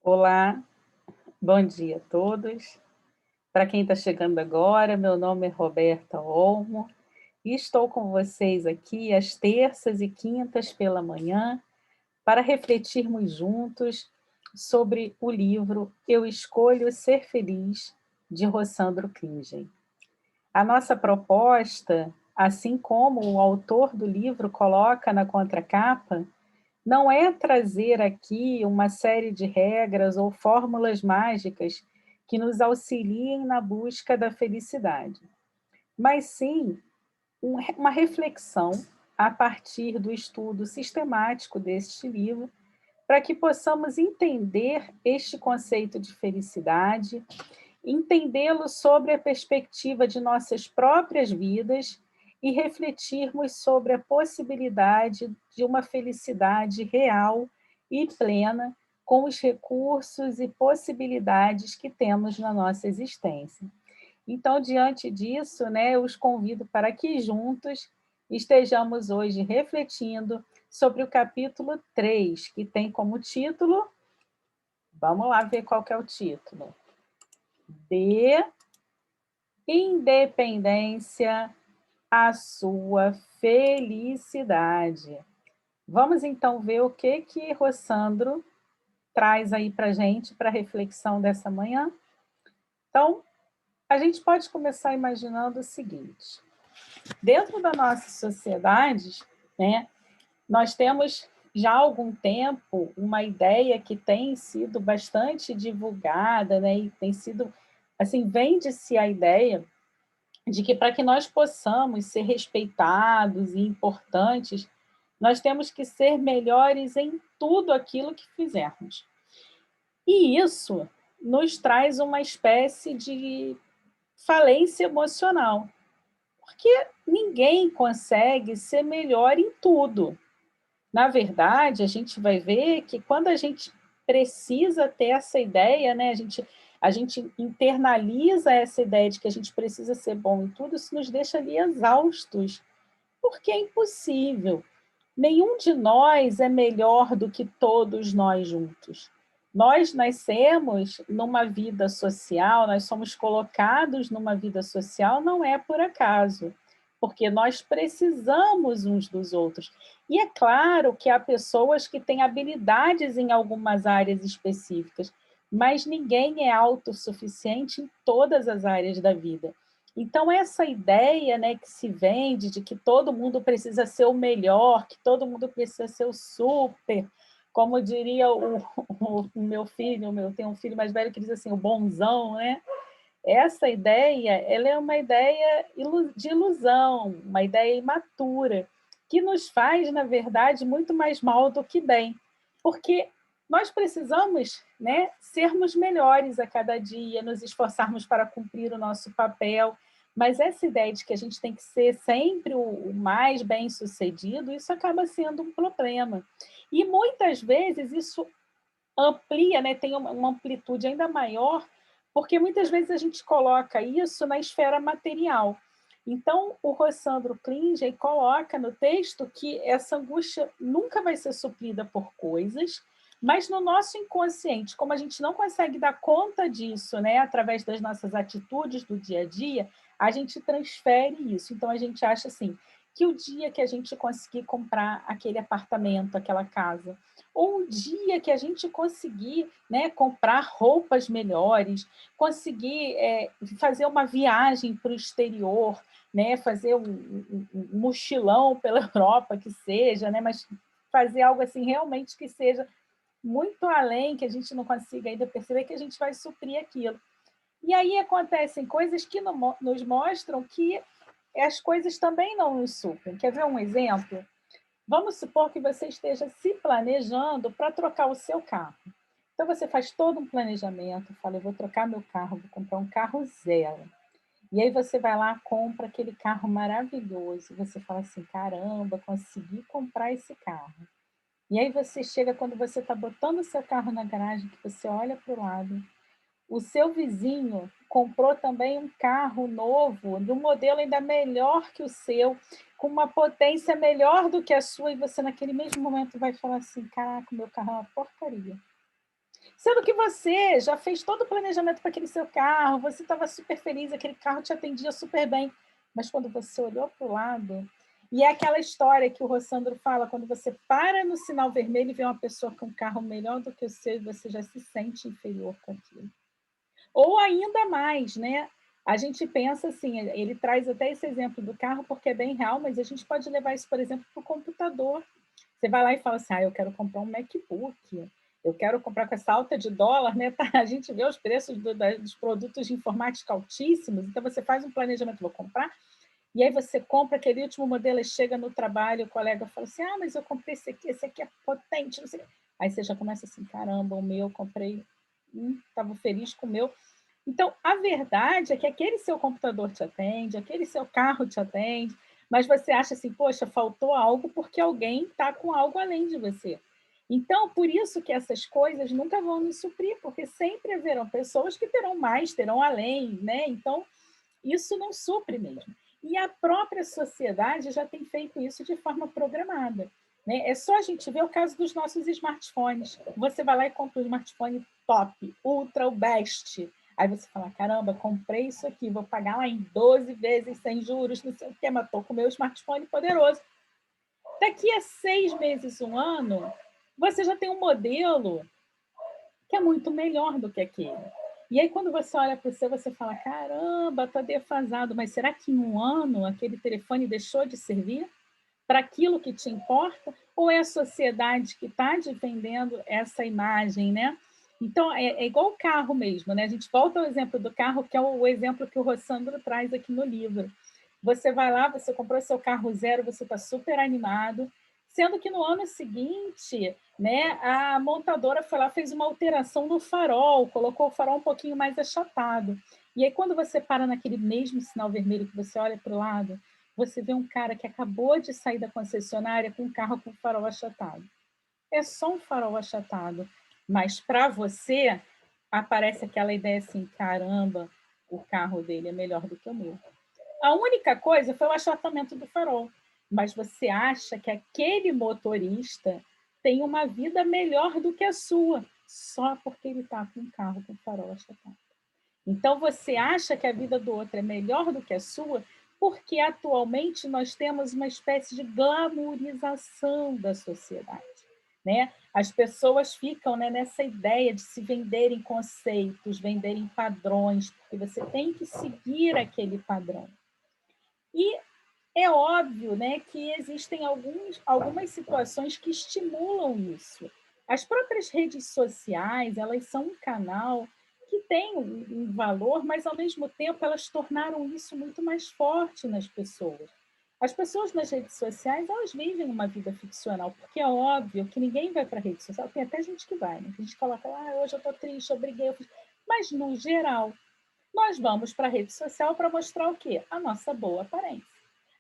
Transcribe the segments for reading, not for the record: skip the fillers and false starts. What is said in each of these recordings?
Olá, bom dia a todos. Para quem está chegando agora, meu nome é Roberta Olmo e estou com vocês aqui às terças e quintas pela manhã para refletirmos juntos sobre o livro Eu Escolho Ser Feliz, de Rossandro Klingen. A nossa proposta, assim como o autor do livro coloca na contracapa, não é trazer aqui uma série de regras ou fórmulas mágicas que nos auxiliem na busca da felicidade, mas sim uma reflexão a partir do estudo sistemático deste livro, para que possamos entender este conceito de felicidade, entendê-lo sobre a perspectiva de nossas próprias vidas e refletirmos sobre a possibilidade de uma felicidade real e plena com os recursos e possibilidades que temos na nossa existência. Então, diante disso, né, eu os convido para que juntos estejamos hoje refletindo sobre o capítulo 3, que tem como título, vamos lá ver qual que é o título, de independência à sua felicidade. Vamos então ver o que Rossandro traz aí para a gente, para a reflexão dessa manhã. Então, a gente pode começar imaginando o seguinte: dentro da nossa sociedade, né, nós temos já há algum tempo uma ideia que tem sido bastante divulgada, né, e tem sido, assim, vende-se a ideia de que para que nós possamos ser respeitados e importantes, nós temos que ser melhores em tudo aquilo que fizermos. E isso nos traz uma espécie de falência emocional, porque ninguém consegue ser melhor em tudo. Na verdade, a gente vai ver que quando a gente precisa ter essa ideia, né, a gente internaliza essa ideia de que a gente precisa ser bom em tudo, isso nos deixa ali exaustos, porque é impossível. Nenhum de nós é melhor do que todos nós juntos. Nós nascemos numa vida social, nós somos colocados numa vida social, não é por acaso, porque nós precisamos uns dos outros. E é claro que há pessoas que têm habilidades em algumas áreas específicas, mas ninguém é autossuficiente em todas as áreas da vida. Então, essa ideia, né, que se vende de que todo mundo precisa ser o melhor, que todo mundo precisa ser o super, como diria o meu filho, tem um filho mais velho que diz assim, o bonzão, né? Essa ideia, ela é uma ideia de ilusão, uma ideia imatura, que nos faz, na verdade, muito mais mal do que bem, porque nós precisamos, né, sermos melhores a cada dia, nos esforçarmos para cumprir o nosso papel, mas essa ideia de que a gente tem que ser sempre o mais bem-sucedido, isso acaba sendo um problema. E muitas vezes isso amplia, né, tem uma amplitude ainda maior, porque muitas vezes a gente coloca isso na esfera material. Então, o Rossandro Klingen coloca no texto que essa angústia nunca vai ser suprida por coisas, mas no nosso inconsciente, como a gente não consegue dar conta disso, né, através das nossas atitudes do dia a dia, a gente transfere isso. Então, a gente acha assim, que o dia que a gente conseguir comprar aquele apartamento, aquela casa, ou um dia que a gente conseguir, né, comprar roupas melhores, conseguir fazer uma viagem para o exterior, né, fazer um mochilão pela Europa, que seja, né, mas fazer algo assim realmente que seja muito além, que a gente não consiga ainda perceber, que a gente vai suprir aquilo. E aí acontecem coisas que nos mostram que as coisas também não nos suprem. Quer ver um exemplo? Vamos supor que você esteja se planejando para trocar o seu carro. Então, você faz todo um planejamento, fala, eu vou trocar meu carro, vou comprar um carro zero. E aí você vai lá, compra aquele carro maravilhoso, você fala assim, caramba, consegui comprar esse carro. E aí você chega, quando você está botando o seu carro na garagem, que você olha para o lado, o seu vizinho comprou também um carro novo, de um modelo ainda melhor que o seu, com uma potência melhor do que a sua, e você naquele mesmo momento vai falar assim, caraca, meu carro é uma porcaria. Sendo que você já fez todo o planejamento para aquele seu carro, você estava super feliz, aquele carro te atendia super bem. Mas quando você olhou para o lado, e é aquela história que o Rossandro fala, quando você para no sinal vermelho e vê uma pessoa com um carro melhor do que o seu, e você já se sente inferior com aquilo. Ou ainda mais, né? A gente pensa assim, ele traz até esse exemplo do carro porque é bem real, mas a gente pode levar isso, por exemplo, para o computador. Você vai lá e fala assim, eu quero comprar um MacBook, eu quero comprar com essa alta de dólar, né? A gente vê os preços dos produtos de informática altíssimos, então você faz um planejamento, vou comprar, e aí você compra aquele último modelo e chega no trabalho, o colega fala assim, mas eu comprei esse aqui é potente, não sei. Aí você já começa assim, caramba, o meu, comprei, estava feliz com o meu. Então, a verdade é que aquele seu computador te atende, aquele seu carro te atende, mas você acha assim, poxa, faltou algo porque alguém está com algo além de você. Então, por isso que essas coisas nunca vão nos suprir, porque sempre haverão pessoas que terão mais, terão além, né? Então, isso não supre mesmo. E a própria sociedade já tem feito isso de forma programada. Né? É só a gente ver o caso dos nossos smartphones. Você vai lá e compra um smartphone top, ultra, o best. Aí você fala, caramba, comprei isso aqui, vou pagar lá em 12 vezes sem juros, não sei o que, mas estou com o meu smartphone poderoso. Daqui a 6 meses, um ano, você já tem um modelo que é muito melhor do que aquele. E aí, quando você olha para o seu, você fala, caramba, está defasado, mas será que em um ano aquele telefone deixou de servir para aquilo que te importa? Ou é a sociedade que está te vendendo essa imagem, né? Então, é igual o carro mesmo, né? A gente volta ao exemplo do carro, que é o exemplo que o Rossandro traz aqui no livro. Você vai lá, você comprou seu carro zero, você está super animado, sendo que no ano seguinte, né, a montadora foi lá, fez uma alteração no farol, colocou o farol um pouquinho mais achatado. E aí, quando você para naquele mesmo sinal vermelho que você olha para o lado, você vê um cara que acabou de sair da concessionária com um carro com farol achatado. É só um farol achatado, mas para você aparece aquela ideia assim, caramba, o carro dele é melhor do que o meu. A única coisa foi o achatamento do farol, mas você acha que aquele motorista tem uma vida melhor do que a sua, só porque ele está com um carro com farol achatado. Então, você acha que a vida do outro é melhor do que a sua, porque atualmente nós temos uma espécie de glamourização da sociedade. Né? As pessoas ficam, né, nessa ideia de se venderem conceitos, venderem padrões, porque você tem que seguir aquele padrão. E é óbvio, né, que existem algumas situações que estimulam isso. As próprias redes sociais, elas são um canal que tem um valor, mas, ao mesmo tempo, elas tornaram isso muito mais forte nas pessoas. As pessoas nas redes sociais, elas vivem uma vida ficcional, porque é óbvio que ninguém vai para a rede social, tem até gente que vai, né? A gente coloca lá, hoje eu estou triste, eu briguei, mas, no geral, nós vamos para a rede social para mostrar o quê? A nossa boa aparência.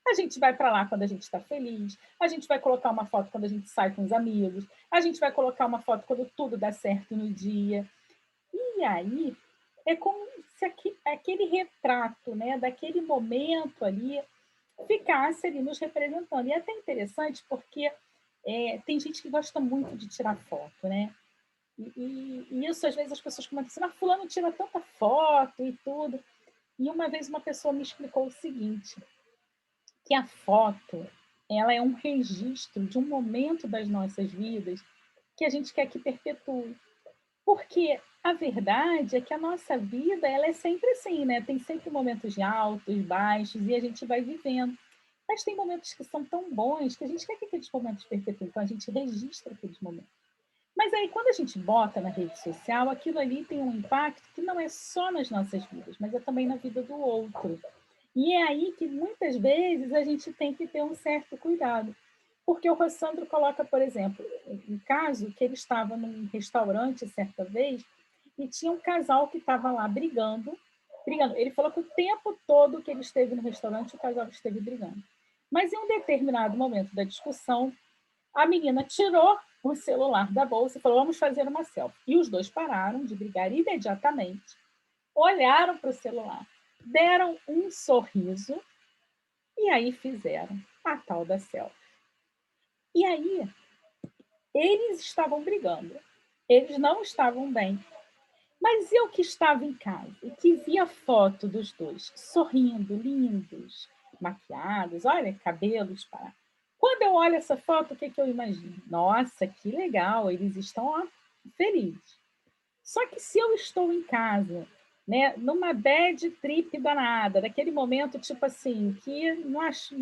A gente vai para lá quando a gente está feliz, a gente vai colocar uma foto quando a gente sai com os amigos, a gente vai colocar uma foto quando tudo dá certo no dia. E aí é como se aquele retrato, né, daquele momento ali ficasse ali nos representando. E é até interessante porque tem gente que gosta muito de tirar foto, né? E isso, às vezes, as pessoas comentam assim, mas fulano tira tanta foto e tudo. E uma vez uma pessoa me explicou o seguinte, que a foto, ela é um registro de um momento das nossas vidas que a gente quer que perpetue. Porque a verdade é que a nossa vida, ela é sempre assim, né? Tem sempre momentos de altos, baixos, e a gente vai vivendo. Mas tem momentos que são tão bons que a gente quer que aqueles momentos perpetuem, então a gente registra aqueles momentos. Mas aí, quando a gente bota na rede social, aquilo ali tem um impacto que não é só nas nossas vidas, mas é também na vida do outro. E é aí que, muitas vezes, a gente tem que ter um certo cuidado. Porque o Rossandro coloca, por exemplo, um caso que ele estava num restaurante certa vez e tinha um casal que estava lá brigando. Ele falou que o tempo todo que ele esteve no restaurante, o casal esteve brigando. Mas em um determinado momento da discussão, a menina tirou o celular da bolsa e falou, vamos fazer uma selfie. E os dois pararam de brigar imediatamente, olharam para o celular, deram um sorriso e aí fizeram a tal da selfie. E aí, eles estavam brigando. Eles não estavam bem. Mas eu que estava em casa e que via foto dos dois sorrindo, lindos, maquiados, olha, cabelos para. Quando eu olho essa foto, o que, que eu imagino? Nossa, que legal, eles estão ó, felizes. Só que se eu estou em casa, né, numa bad trip danada, daquele momento tipo assim, que não acho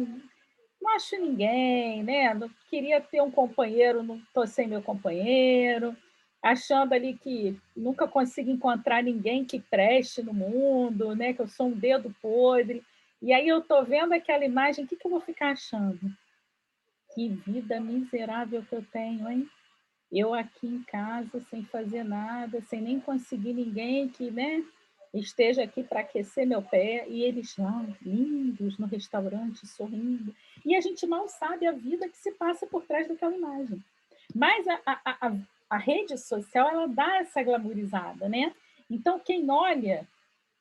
ninguém, né? Não queria ter um companheiro, não estou sem meu companheiro, achando ali que nunca consigo encontrar ninguém que preste no mundo, né? Que eu sou um dedo podre. E aí eu estou vendo aquela imagem, o que, que eu vou ficar achando? Que vida miserável que eu tenho, hein? Eu aqui em casa sem fazer nada, sem nem conseguir ninguém que, né, esteja aqui para aquecer meu pé, e eles lá, lindos, no restaurante, sorrindo. E a gente mal sabe a vida que se passa por trás daquela imagem. Mas a rede social, ela dá essa glamourizada, né? Então, quem olha,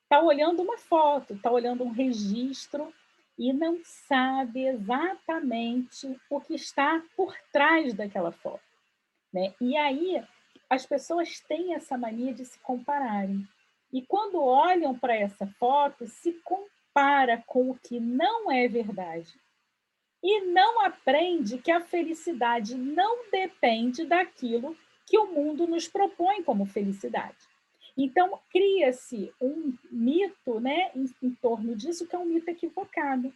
está olhando uma foto, está olhando um registro e não sabe exatamente o que está por trás daquela foto, né? E aí as pessoas têm essa mania de se compararem. E quando olham para essa foto, se compara com o que não é verdade. E não aprende que a felicidade não depende daquilo que o mundo nos propõe como felicidade. Então, cria-se um mito, né, em torno disso, que é um mito equivocado.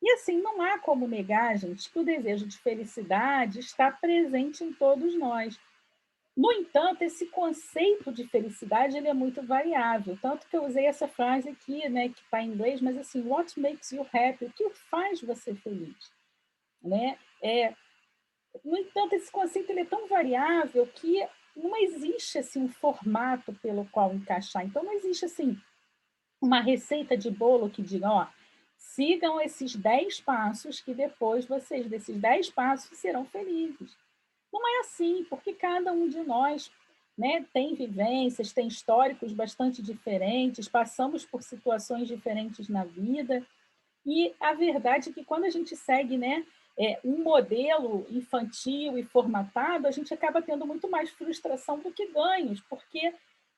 E assim, não há como negar, gente, que o desejo de felicidade está presente em todos nós. No entanto, esse conceito de felicidade ele é muito variável, tanto que eu usei essa frase aqui, né, que está em inglês, mas assim, what makes you happy? O que faz você feliz? Né? No entanto, esse conceito ele é tão variável que não existe assim, um formato pelo qual encaixar. Então, não existe assim, uma receita de bolo que diga, ó, sigam esses 10 passos que depois vocês, desses 10 passos, serão felizes. Não é assim, porque cada um de nós, né, tem vivências, tem históricos bastante diferentes, passamos por situações diferentes na vida, e a verdade é que quando a gente segue, né, um modelo infantil e formatado, a gente acaba tendo muito mais frustração do que ganhos, porque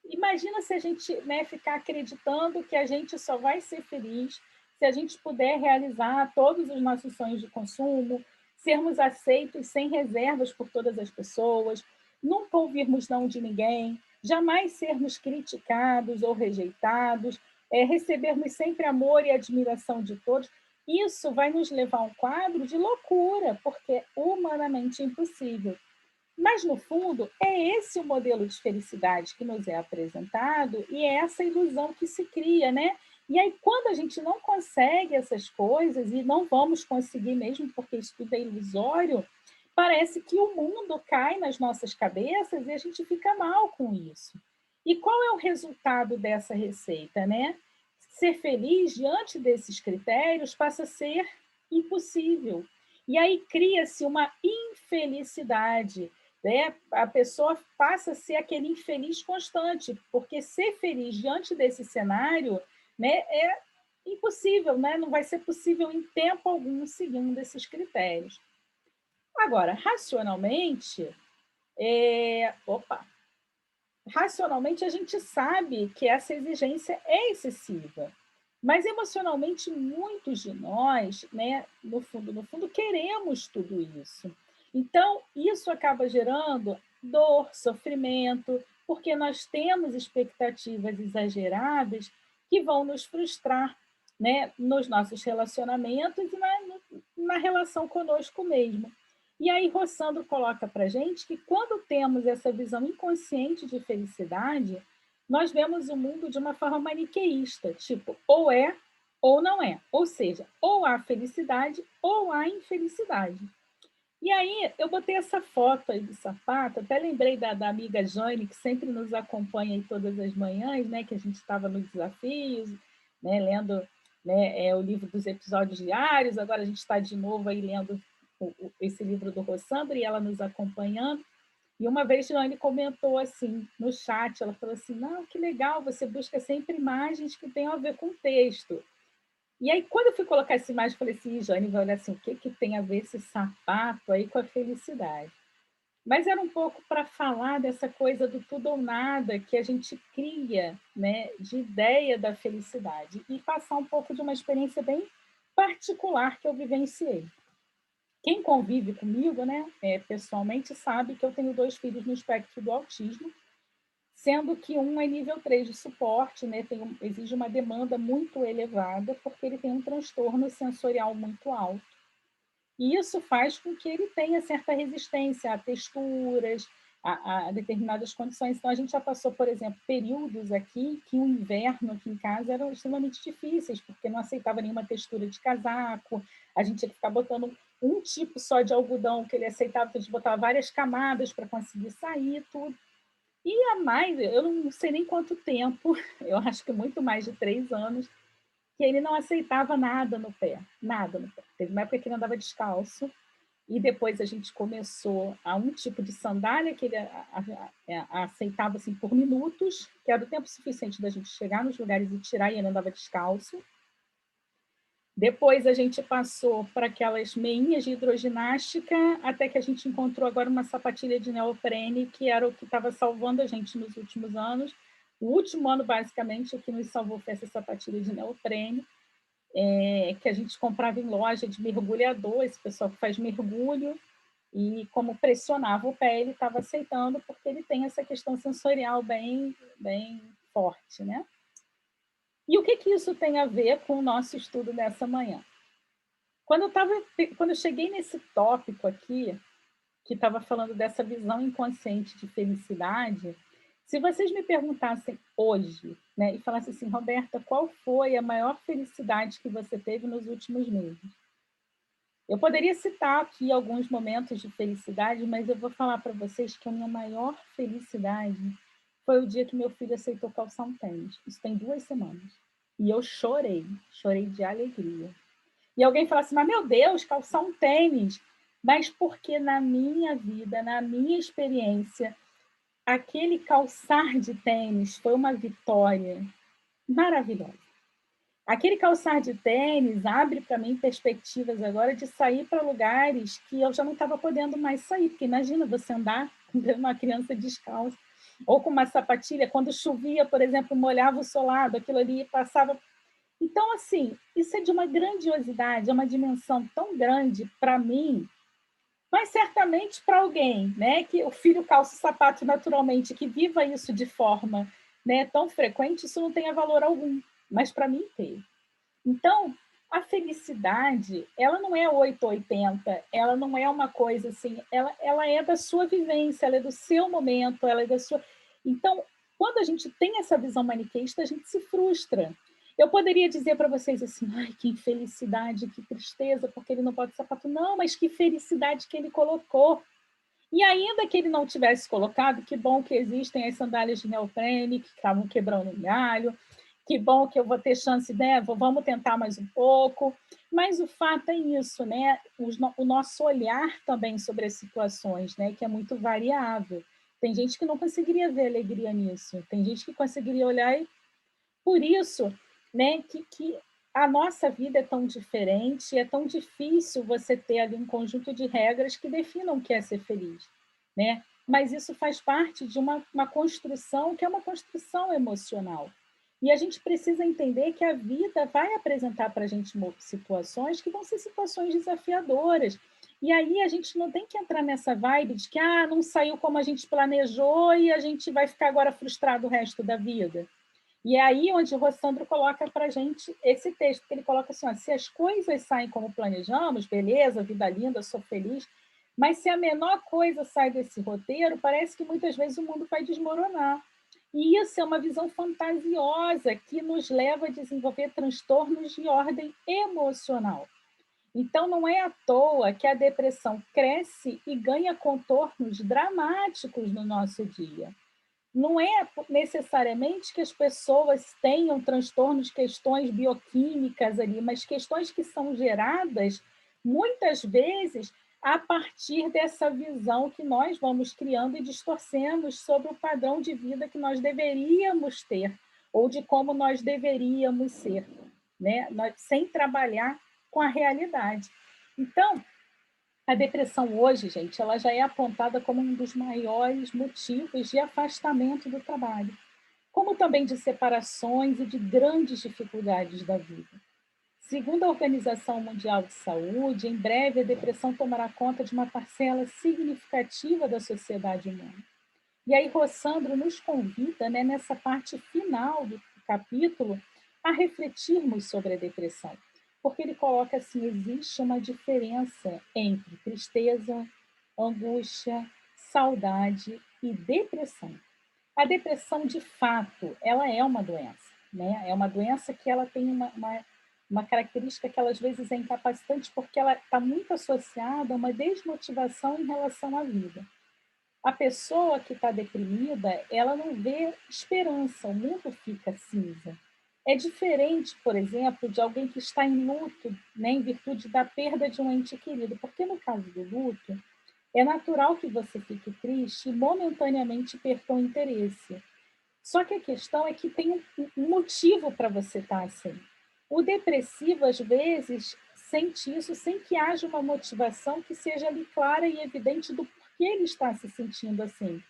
imagina se a gente, né, ficar acreditando que a gente só vai ser feliz se a gente puder realizar todos os nossos sonhos de consumo, sermos aceitos sem reservas por todas as pessoas, nunca ouvirmos não de ninguém, jamais sermos criticados ou rejeitados, recebermos sempre amor e admiração de todos. Isso vai nos levar a um quadro de loucura, porque é humanamente impossível. Mas, no fundo, é esse o modelo de felicidade que nos é apresentado e é essa ilusão que se cria, né? E aí, quando a gente não consegue essas coisas, e não vamos conseguir mesmo, porque isso tudo é ilusório, parece que o mundo cai nas nossas cabeças e a gente fica mal com isso. E qual é o resultado dessa receita, né? Ser feliz diante desses critérios passa a ser impossível. E aí cria-se uma infelicidade, né? A pessoa passa a ser aquele infeliz constante, porque ser feliz diante desse cenário, né, é impossível, né? Não vai ser possível em tempo algum seguindo esses critérios. Agora, opa, racionalmente a gente sabe que essa exigência é excessiva, mas emocionalmente muitos de nós, né, no fundo queremos tudo isso. Então, isso acaba gerando dor, sofrimento, porque nós temos expectativas exageradas que vão nos frustrar, né, nos nossos relacionamentos e na relação conosco mesmo. E aí, Rossandro coloca para gente que quando temos essa visão inconsciente de felicidade, nós vemos o mundo de uma forma maniqueísta, tipo, ou é ou não é. Ou seja, ou há felicidade ou há infelicidade. E aí, eu botei essa foto aí do sapato, até lembrei da amiga Jane, que sempre nos acompanha aí todas as manhãs, né, que a gente estava no Desafios, né, lendo, né, o livro dos episódios diários, agora a gente está de novo aí lendo esse livro do Rossandro e ela nos acompanhando. E uma vez Jane comentou assim, no chat, ela falou assim, não, que legal, você busca sempre imagens que tenham a ver com o texto. E aí, quando eu fui colocar essa imagem, eu falei assim, Jane vai olhar assim, o que, que tem a ver esse sapato aí com a felicidade? Mas era um pouco para falar dessa coisa do tudo ou nada que a gente cria, né, de ideia da felicidade, e passar um pouco de uma experiência bem particular que eu vivenciei. Quem convive comigo, né, pessoalmente, sabe que eu tenho 2 filhos no espectro do autismo, sendo que um é nível 3 de suporte, né, exige uma demanda muito elevada, porque ele tem um transtorno sensorial muito alto. E isso faz com que ele tenha certa resistência a texturas, a determinadas condições. Então, a gente já passou, por exemplo, períodos aqui que o inverno aqui em casa eram extremamente difíceis, porque não aceitava nenhuma textura de casaco, a gente tinha que ficar botando um tipo só de algodão que ele aceitava, então a gente botava várias camadas para conseguir sair, tudo. E a mais, eu não sei nem quanto tempo, eu acho que muito mais de 3 anos, que ele não aceitava nada no pé, nada no pé. Teve uma época que ele andava descalço, e depois a gente começou a um tipo de sandália que ele aceitava assim, por minutos, que era o tempo suficiente da gente chegar nos lugares e tirar, e ele andava descalço. Depois a gente passou para aquelas meinhas de hidroginástica, até que a gente encontrou agora uma sapatilha de neoprene, que era o que estava salvando a gente nos últimos anos. O último ano, basicamente, o que nos salvou foi essa sapatilha de neoprene, que a gente comprava em loja de mergulhador, esse pessoal que faz mergulho, e como pressionava o pé, ele estava aceitando, porque ele tem essa questão sensorial bem, bem forte, né? E o que, que isso tem a ver com o nosso estudo dessa manhã? Quando eu cheguei nesse tópico aqui, que estava falando dessa visão inconsciente de felicidade, se vocês me perguntassem hoje, né, e falassem assim, Roberta, qual foi a maior felicidade que você teve nos últimos meses? Eu poderia citar aqui alguns momentos de felicidade, mas eu vou falar para vocês que a minha maior felicidade foi o dia que meu filho aceitou calçar um tênis. Isso tem 2 semanas. E eu chorei, chorei de alegria. E alguém fala assim, mas meu Deus, calçar um tênis. Mas porque na minha vida, na minha experiência, aquele calçar de tênis foi uma vitória maravilhosa. Aquele calçar de tênis abre para mim perspectivas agora de sair para lugares que eu já não estava podendo mais sair, porque imagina você andar com uma criança descalça, ou com uma sapatilha, quando chovia, por exemplo, molhava o solado, aquilo ali passava. Então, assim, isso é de uma grandiosidade, é uma dimensão tão grande para mim, mas certamente para alguém, né, que o filho calça o sapato naturalmente, que viva isso de forma, né, tão frequente, isso não tenha valor algum, mas para mim teve. Então, a felicidade, ela não é 880, ela não é uma coisa assim, ela é da sua vivência, ela é do seu momento, ela é da sua. Então, quando a gente tem essa visão maniqueísta, a gente se frustra. Eu poderia dizer para vocês assim, ai, que infelicidade, que tristeza, porque ele não pode sapato. Não, mas que felicidade que ele colocou. E ainda que ele não tivesse colocado, que bom que existem as sandálias de neoprene, que estavam quebrando um galho, que bom que eu vou ter chance, né? Vamos tentar mais um pouco. Mas o fato é isso, né? O nosso olhar também sobre as situações, né? Que é muito variável. Tem gente que não conseguiria ver alegria nisso. Tem gente que conseguiria olhar e, por isso, né? Que a nossa vida é tão diferente, é tão difícil você ter ali um conjunto de regras que definam o que é ser feliz, né? Mas isso faz parte de uma construção que é uma construção emocional. E a gente precisa entender que a vida vai apresentar para a gente situações que vão ser situações desafiadoras. E aí a gente não tem que entrar nessa vibe de que não saiu como a gente planejou e a gente vai ficar agora frustrado o resto da vida. E é aí onde o Rossandro coloca para a gente esse texto, que ele coloca assim, ó, se as coisas saem como planejamos, beleza, vida linda, sou feliz, mas se a menor coisa sai desse roteiro, parece que muitas vezes o mundo vai desmoronar. E isso é uma visão fantasiosa que nos leva a desenvolver transtornos de ordem emocional. Então, não é à toa que a depressão cresce e ganha contornos dramáticos no nosso dia. Não é necessariamente que as pessoas tenham transtornos, questões bioquímicas ali, mas questões que são geradas, muitas vezes, a partir dessa visão que nós vamos criando e distorcendo sobre o padrão de vida que nós deveríamos ter, ou de como nós deveríamos ser, né? Sem trabalhar com a realidade. Então, A depressão hoje, gente, ela já é apontada como um dos maiores motivos de afastamento do trabalho, como também de separações e de grandes dificuldades da vida. Segundo a Organização Mundial de Saúde, em breve a depressão tomará conta de uma parcela significativa da sociedade humana. E aí Rossandro nos convida, né, nessa parte final do capítulo, a refletirmos sobre a depressão, porque ele coloca assim, existe uma diferença entre tristeza, angústia, saudade e depressão. A depressão, de fato, ela é uma doença, né? É uma doença que ela tem uma característica que ela, às vezes é incapacitante porque ela está muito associada a uma desmotivação em relação à vida. A pessoa que está deprimida, ela não vê esperança, o mundo fica cinza. É diferente, por exemplo, de alguém que está em luto, né, em virtude da perda de um ente querido, porque no caso do luto, é natural que você fique triste e momentaneamente perca o interesse. Só que a questão é que tem um motivo para você estar assim. O depressivo, às vezes, sente isso sem que haja uma motivação que seja ali clara e evidente do porquê ele está se sentindo assim.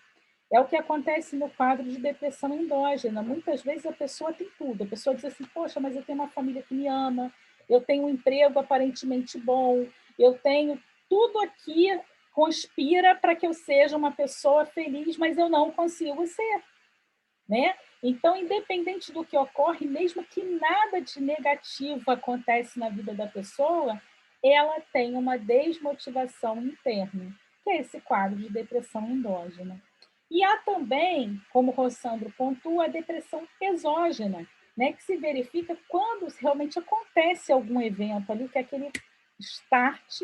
É o que acontece no quadro de depressão endógena. Muitas vezes a pessoa tem tudo. A pessoa diz assim, poxa, mas eu tenho uma família que me ama, eu tenho um emprego aparentemente bom, eu tenho tudo aqui conspira para que eu seja uma pessoa feliz, mas eu não consigo ser, né? Então, independente do que ocorre, mesmo que nada de negativo acontece na vida da pessoa, ela tem uma desmotivação interna, que é esse quadro de depressão endógena. E há também, como o Rossandro pontua, a depressão exógena, né, que se verifica quando realmente acontece algum evento ali, que é aquele start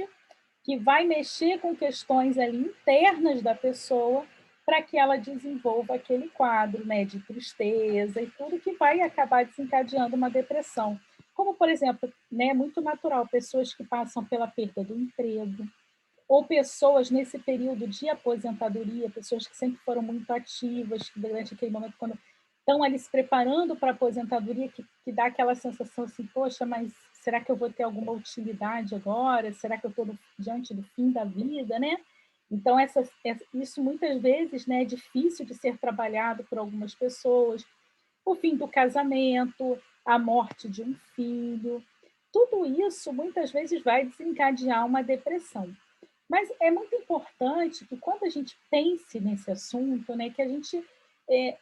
que vai mexer com questões ali internas da pessoa para que ela desenvolva aquele quadro, né, de tristeza e tudo que vai acabar desencadeando uma depressão. Como, por exemplo, né, é muito natural, pessoas que passam pela perda do emprego, ou pessoas nesse período de aposentadoria, pessoas que sempre foram muito ativas, que durante aquele momento, quando estão ali se preparando para a aposentadoria, que dá aquela sensação assim, poxa, mas será que eu vou ter alguma utilidade agora? Será que eu estou diante do fim da vida, né? Então, isso muitas vezes, né, é difícil de ser trabalhado por algumas pessoas. O fim do casamento, a morte de um filho, tudo isso muitas vezes vai desencadear uma depressão. Mas é muito importante que quando a gente pense nesse assunto, né, que a gente é,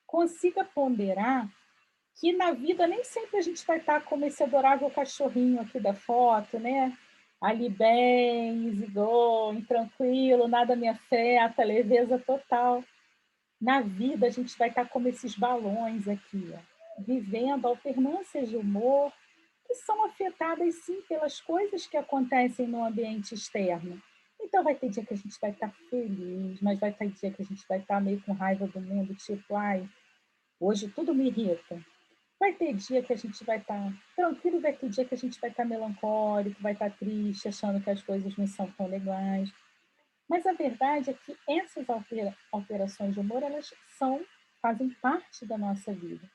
consiga ponderar que na vida nem sempre a gente vai estar como esse adorável cachorrinho aqui da foto, né? Ali bem, easygoing, tranquilo, nada me afeta, leveza total. Na vida a gente vai estar como esses balões aqui, ó, vivendo alternâncias de humor que são afetadas sim pelas coisas que acontecem no ambiente externo. Então vai ter dia que a gente vai estar feliz, mas vai ter dia que a gente vai estar meio com raiva do mundo, tipo, ai, hoje tudo me irrita. Vai ter dia que a gente vai estar tranquilo, vai ter dia que a gente vai estar melancólico, vai estar triste, achando que as coisas não são tão legais. Mas a verdade é que essas alterações de humor, elas fazem parte da nossa vida.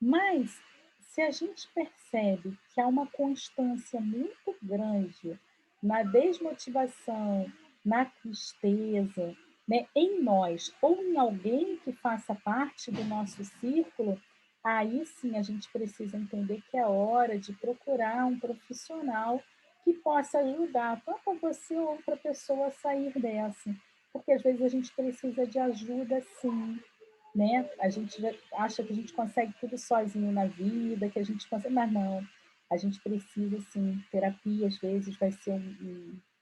Mas se a gente percebe que há uma constância muito grande na desmotivação, na tristeza, né, em nós ou em alguém que faça parte do nosso círculo, aí sim a gente precisa entender que é hora de procurar um profissional que possa ajudar tanto você ou outra pessoa a sair dessa. Porque às vezes a gente precisa de ajuda sim, né? A gente acha que a gente consegue tudo sozinho na vida, que a gente consegue, mas não. A gente precisa, sim, terapia às vezes vai ser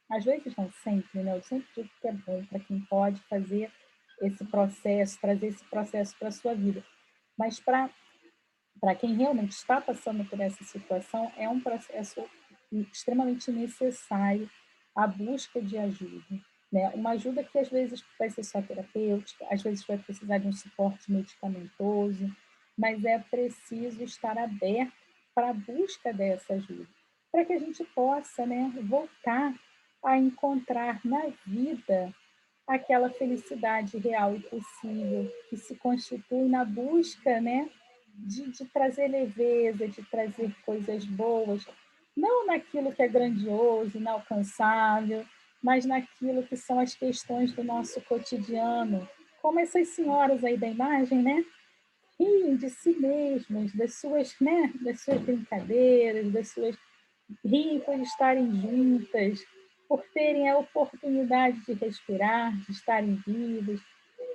às vezes não sempre, né? Eu sempre digo que é bom para quem pode fazer esse processo, trazer esse processo para a sua vida. Mas para quem realmente está passando por essa situação, é um processo extremamente necessário a busca de ajuda. Né? Uma ajuda que às vezes vai ser só terapêutica, às vezes vai precisar de um suporte medicamentoso, mas é preciso estar aberto para a busca dessa ajuda, para que a gente possa, né, voltar a encontrar na vida aquela felicidade real e possível que se constitui na busca, né, de trazer leveza, de trazer coisas boas, não naquilo que é grandioso, inalcançável, mas naquilo que são as questões do nosso cotidiano, como essas senhoras aí da imagem, né? Riem de si mesmas, das suas, né, das suas brincadeiras, das suas riem por estarem juntas, por terem a oportunidade de respirar, de estarem vivas.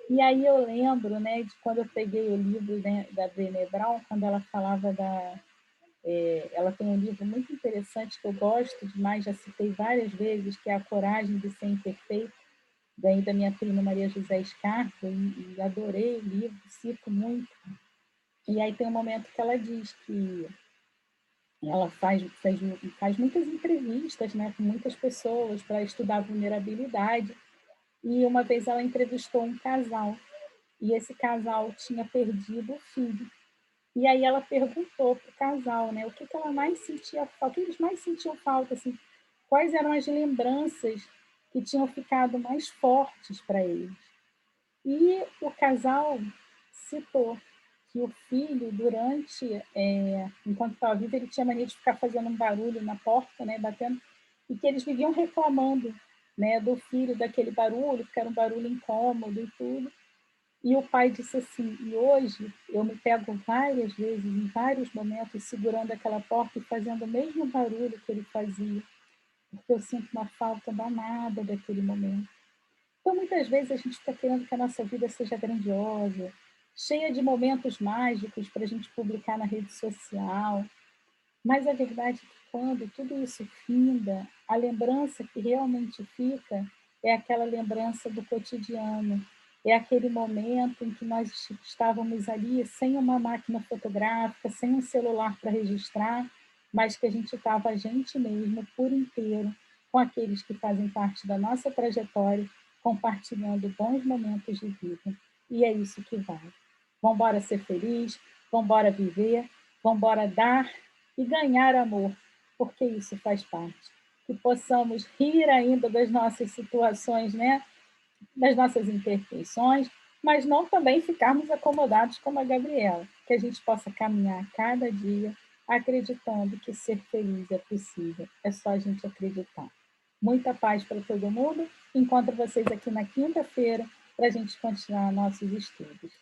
E aí eu lembro, né, de quando eu peguei o livro, né, da Brené Brown, quando ela falava ela tem um livro muito interessante que eu gosto demais, já citei várias vezes, que é A Coragem de Ser Imperfeito, daí da minha prima Maria José Scarpa, e adorei o livro, cito muito. E aí tem um momento que ela diz que ela faz muitas entrevistas, né, com muitas pessoas para estudar vulnerabilidade. E uma vez ela entrevistou um casal, e esse casal tinha perdido o filho. E aí ela perguntou para o casal, né, o que, que ela mais sentia falta, o que eles mais sentiam falta, assim, quais eram as lembranças que tinham ficado mais fortes para eles. E o casal citou que o filho, enquanto estava vivo, ele tinha mania de ficar fazendo um barulho na porta, né, batendo, e que eles viviam reclamando, né, do filho, daquele barulho, porque era um barulho incômodo e tudo. E o pai disse assim: e hoje eu me pego várias vezes, em vários momentos, segurando aquela porta e fazendo o mesmo barulho que ele fazia, porque eu sinto uma falta danada daquele momento. Então, muitas vezes, a gente está querendo que a nossa vida seja grandiosa, cheia de momentos mágicos para a gente publicar na rede social, mas a verdade é que quando tudo isso finda, a lembrança que realmente fica é aquela lembrança do cotidiano, é aquele momento em que nós estávamos ali sem uma máquina fotográfica, sem um celular para registrar, mas que a gente estava a gente mesmo por inteiro, com aqueles que fazem parte da nossa trajetória, compartilhando bons momentos de vida. E é isso que vale. Vamos embora ser feliz, vamos embora viver, vamos embora dar e ganhar amor, porque isso faz parte. Que possamos rir ainda das nossas situações, né? Das nossas imperfeições, mas não também ficarmos acomodados como a Gabriela. Que a gente possa caminhar cada dia acreditando que ser feliz é possível. É só a gente acreditar. Muita paz para todo mundo. Encontro vocês aqui na quinta-feira para a gente continuar nossos estudos.